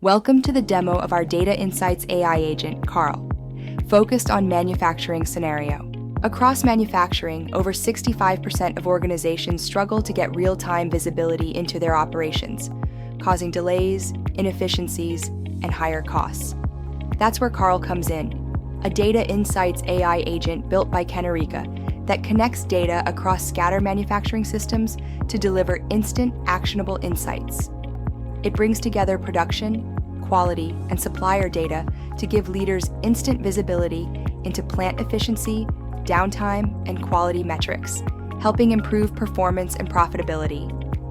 Welcome to the demo of our Data Insights AI agent, Karl, focused on manufacturing scenario. Across manufacturing, over 65% of organizations struggle to get real-time visibility into their operations, causing delays, inefficiencies, and higher costs. That's where Karl comes in, a Data Insights AI agent built by Kanerika that connects data across scattered manufacturing systems to deliver instant, actionable insights. It brings together production, quality, and supplier data to give leaders instant visibility into plant efficiency, downtime, and quality metrics, helping improve performance and profitability.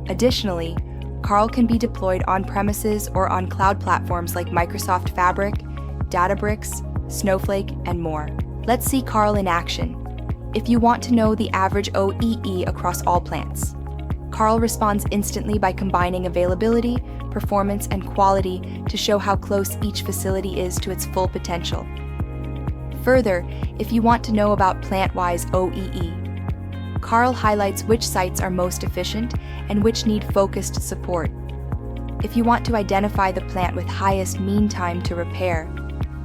Additionally, Karl can be deployed on-premises or on cloud platforms like Microsoft Fabric, Databricks, Snowflake, and more. Let's see Karl in action. If you want to know the average OEE across all plants, Karl responds instantly by combining availability, performance, and quality to show how close each facility is to its full potential. Further, if you want to know about plant-wise OEE, Karl highlights which sites are most efficient and which need focused support. If you want to identify the plant with highest mean time to repair,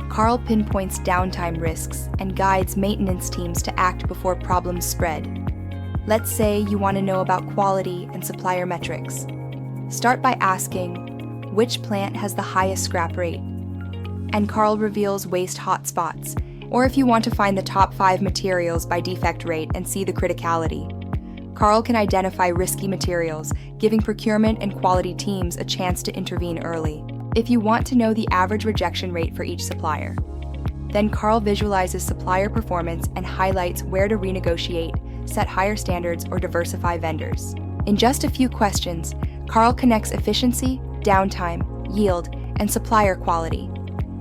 Karl pinpoints downtime risks and guides maintenance teams to act before problems spread. Let's say you want to know about quality and supplier metrics. Start by asking, which plant has the highest scrap rate? And Karl reveals waste hotspots. Or if you want to find the top 5 materials by defect rate and see the criticality, Karl can identify risky materials, giving procurement and quality teams a chance to intervene early. If you want to know the average rejection rate for each supplier, then Karl visualizes supplier performance and highlights where to renegotiate, set higher standards, or diversify vendors. In just a few questions, Karl connects efficiency, downtime, yield, and supplier quality,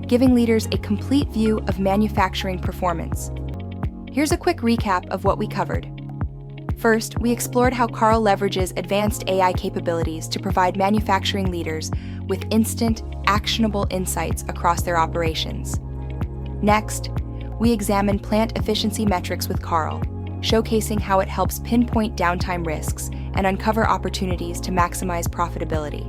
giving leaders a complete view of manufacturing performance. Here's a quick recap of what we covered. First, we explored how Karl leverages advanced AI capabilities to provide manufacturing leaders with instant, actionable insights across their operations. Next, we examined plant efficiency metrics with Karl, showcasing how it helps pinpoint downtime risks and uncover opportunities to maximize profitability.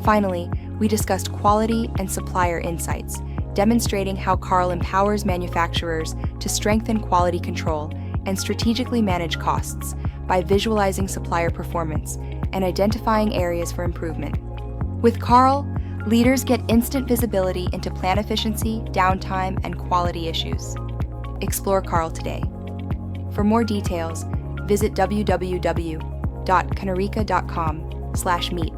Finally, we discussed quality and supplier insights, demonstrating how Karl empowers manufacturers to strengthen quality control and strategically manage costs by visualizing supplier performance and identifying areas for improvement. With Karl, leaders get instant visibility into plant efficiency, downtime, and quality issues. Explore Karl today. For more details, visit www.kanerika.com/meet.